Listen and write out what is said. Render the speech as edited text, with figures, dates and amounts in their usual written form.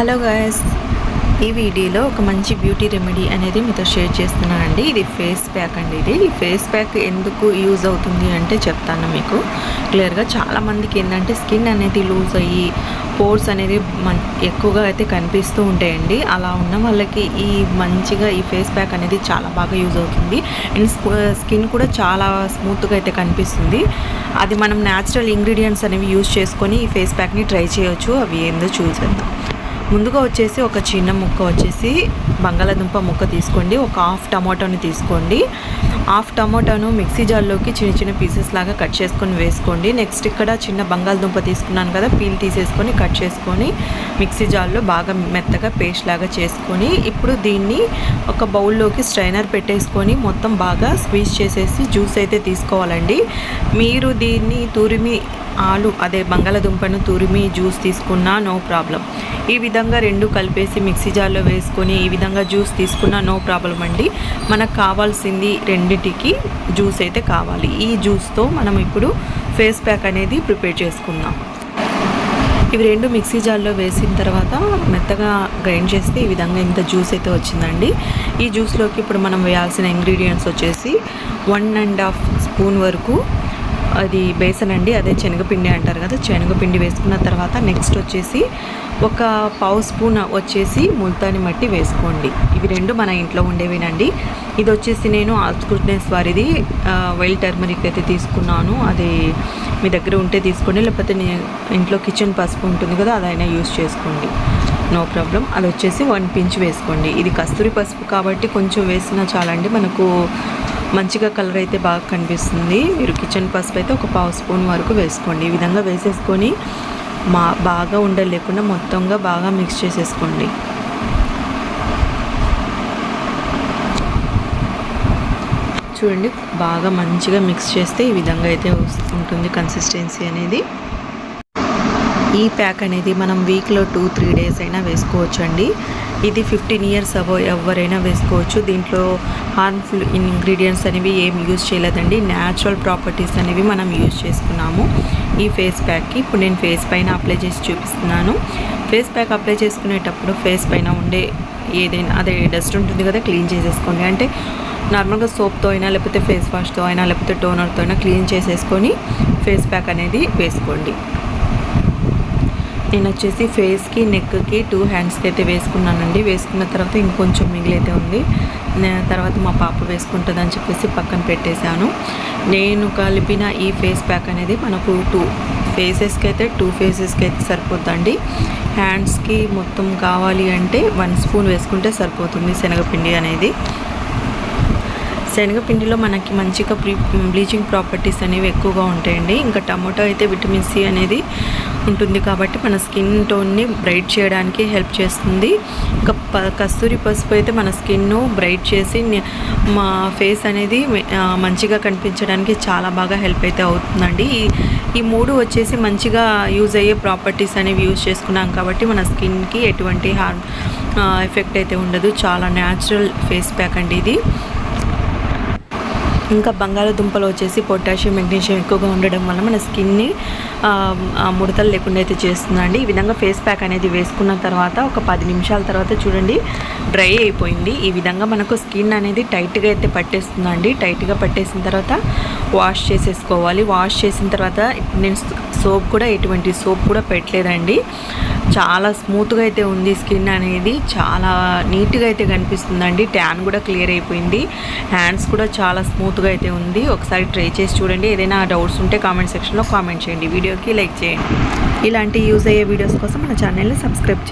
Hello guys, ఈ వీడియోలో ఒక మంచి బ్యూటీ రెమెడీ అనేది మీతో షేర్ చేస్తున్నానండి. ఇది ఫేస్ ప్యాక్ అండి. ఈ ఫేస్ ప్యాక్ ఎందుకు యూజ్ అవుతుంది అంటే చెప్తాను మీకు క్లియర్గా. చాలామందికి ఏంటంటే స్కిన్ అనేది లూజ్ అయ్యి పోర్స్ అనేది ఎక్కువగా అయితే కనిపిస్తూ ఉంటాయండి. అలా ఉన్న వాళ్ళకి మంచిగా ఈ ఫేస్ ప్యాక్ అనేది చాలా బాగా యూజ్ అవుతుంది. అండ్ స్కిన్ కూడా చాలా స్మూత్గా అయితే కనిపిస్తుంది. అది మనం న్యాచురల్ ఇంగ్రీడియంట్స్ అనేవి యూజ్ చేసుకొని ఈ ఫేస్ ప్యాక్ని ట్రై చేయొచ్చు. అవి ఏందో చూసేద్దాం. ముందుగా వచ్చేసి ఒక చిన్న ముక్క వచ్చేసి బంగాళాదుంప ముక్క తీసుకోండి. ఒక హాఫ్ టమాటోని తీసుకోండి. హాఫ్ టమాటోను మిక్సీ జార్లోకి చిన్న చిన్న పీసెస్ లాగా కట్ చేసుకొని వేసుకోండి. నెక్స్ట్ ఇక్కడ చిన్న బంగాళదుంప తీసుకున్నాను కదా, పీల్ తీసేసుకొని కట్ చేసుకొని మిక్సీ జార్లో బాగా మెత్తగా పేస్ట్ లాగా చేసుకొని ఇప్పుడు దీన్ని ఒక బౌల్లోకి స్ట్రైనర్ పెట్టేసుకొని మొత్తం బాగా స్క్వీజ్ చేసేసి జ్యూస్ అయితే తీసుకోవాలండి. మీరు దీన్ని బంగాళదుంపను తురిమి జ్యూస్ తీసుకున్నా నో ప్రాబ్లం. ఈ విధంగా రెండు కలిపేసి మిక్సీ జార్లో వేసుకొని ఈ విధంగా జ్యూస్ తీసుకున్నా నో ప్రాబ్లం అండి. మనకు కావాల్సింది రెండిటికి జ్యూస్ అయితే కావాలి. ఈ జ్యూస్తో మనం ఇప్పుడు ఫేస్ ప్యాక్ అనేది ప్రిపేర్ చేసుకుందాం. ఇవి రెండు మిక్సీ జార్లో వేసిన తర్వాత మెత్తగా గ్రైండ్ చేస్తే ఈ విధంగా ఇంత జ్యూస్ అయితే వచ్చిందండి. ఈ జ్యూస్లోకి ఇప్పుడు మనం వేయాల్సిన ఇంగ్రీడియంట్స్ వచ్చేసి 1.5 స్పూన్ వరకు అది బేసన్ అండి, అదే శనగపిండి అంటారు కదా, శనగపిండి వేసుకున్న తర్వాత నెక్స్ట్ వచ్చేసి ఒక పావు స్పూన్ వచ్చేసి ముల్తాని మట్టి వేసుకోండి. ఇవి రెండు మన ఇంట్లో ఉండేవినండి. ఇది వచ్చేసి నేను ఆల్స్కుట్నెస్ వారిది వైల్డ్ టర్మరిక్ అయితే తీసుకున్నాను. అది మీ దగ్గర ఉంటే తీసుకోండి, లేకపోతే ఇంట్లో కిచెన్ పసుపు ఉంటుంది కదా, అదైనా యూస్ చేసుకోండి, నో ప్రాబ్లం. అది వచ్చేసి 1 పించ్ వేసుకోండి. ఇది కస్తూరి పసుపు కాబట్టి కొంచెం వేసినా చాలండి, మనకు మంచిగా కలర్ అయితే బాగా కనిపిస్తుంది. మీరు కిచెన్ పసుపు అయితే ఒక పావు స్పూన్ వరకు వేసుకోండి. ఈ విధంగా వేసేసుకొని బాగా ఉండలు లేకుండా మొత్తంగా బాగా మిక్స్ చేసేసుకోండి. చూడండి, బాగా మంచిగా మిక్స్ చేస్తే ఈ విధంగా అయితే ఉంటుంది కన్సిస్టెన్సీ అనేది. ఈ ప్యాక్ అనేది మనం వీక్లో 2-3 డేస్ అయినా వేసుకోవచ్చు అండి. ఇది 15 ఇయర్స్ ఎవరైనా వేసుకోవచ్చు. దీంట్లో హార్మ్ఫుల్ ఇంగ్రీడియంట్స్ అనేవి ఏం యూజ్ చేయలేదండి. న్యాచురల్ ప్రాపర్టీస్ అనేవి మనం యూజ్ చేసుకున్నాము ఈ ఫేస్ ప్యాక్కి. ఇప్పుడు నేను ఫేస్ పైన అప్లై చేసి చూపిస్తున్నాను. ఫేస్ ప్యాక్ అప్లై చేసుకునేటప్పుడు ఫేస్ పైన ఉండే ఏదైనా అదే డస్ట్ ఉంటుంది కదా, క్లీన్ చేసేసుకోండి. అంటే నార్మల్గా సోప్తో అయినా లేకపోతే ఫేస్ వాష్తో అయినా లేకపోతే టోనర్తో అయినా క్లీన్ చేసేసుకొని ఫేస్ ప్యాక్ అనేది వేసుకోండి. నేను వచ్చేసి ఫేస్కి, నెక్కి, 2 హ్యాండ్స్కి అయితే వేసుకున్నానండి. వేసుకున్న తర్వాత ఇంకొంచెం మిగిలైతే ఉంది. తర్వాత మా పాప వేసుకుంటుందని చెప్పేసి పక్కన పెట్టేశాను. నేను కలిపిన ఈ ఫేస్ ప్యాక్ అనేది మనకు 2 ఫేసెస్కి అయితే సరిపోతుందండి. హ్యాండ్స్కి మొత్తం కావాలి అంటే 1 స్పూన్ వేసుకుంటే సరిపోతుంది శనగపిండి అనేది. శనగపిండిలో మనకి మంచిగా బ్లీచింగ్ ప్రాపర్టీస్ అనేవి ఎక్కువగా ఉంటాయండి. ఇంకా టమాటో అయితే విటమిన్ సి అనేది ఉంటుంది కాబట్టి మన స్కిన్ టోన్ని బ్రైట్ చేయడానికి హెల్ప్ చేస్తుంది. ఇంకా కస్తూరి పసుపు అయితే మన స్కిన్ను బ్రైట్ చేసి మా ఫేస్ అనేది మంచిగా కనిపించడానికి చాలా బాగా హెల్ప్ అయితే అవుతుందండి. ఈ 3 వచ్చేసి మంచిగా యూజ్ అయ్యే ప్రాపర్టీస్ అనేవి యూజ్ చేసుకున్నాం కాబట్టి మన స్కిన్కి ఎటువంటి ఎఫెక్ట్ అయితే ఉండదు. చాలా న్యాచురల్ ఫేస్ ప్యాక్ అండి ఇది. ఇంకా బంగాళాదుంపలు వచ్చేసి పొటాషియం, మెగ్నీషియం ఎక్కువగా ఉండడం వల్ల మన స్కిన్ని ముడతలు లేకుండా అయితే చేస్తుందండి. ఈ విధంగా ఫేస్ ప్యాక్ అనేది వేసుకున్న తర్వాత ఒక 10 నిమిషాల తర్వాత చూడండి డ్రై అయిపోయింది. ఈ విధంగా మనకు స్కిన్ అనేది టైట్గా అయితే పట్టేస్తుందండి. టైట్గా పట్టేసిన తర్వాత వాష్ చేసేసుకోవాలి. వాష్ చేసిన తర్వాత నేను ఎటువంటి సోప్ కూడా పెట్టలేదండి. చాలా స్మూత్గా అయితే ఉంది స్కిన్ అనేది, చాలా నీట్గా అయితే కనిపిస్తుందండి. ట్యాన్ కూడా క్లియర్ అయిపోయింది. హ్యాండ్స్ కూడా చాలా స్మూత్గా అయితే ఉంది. ఒకసారి ట్రై చేసి చూడండి. ఏదైనా డౌట్స్ ఉంటే కామెంట్ సెక్షన్లో కామెంట్ చేయండి. వీడియోకి లైక్ చేయండి. ఇలాంటి యూజ్ అయ్యే వీడియోస్ కోసం మన ఛానల్ని సబ్స్క్రైబ్ చేయండి.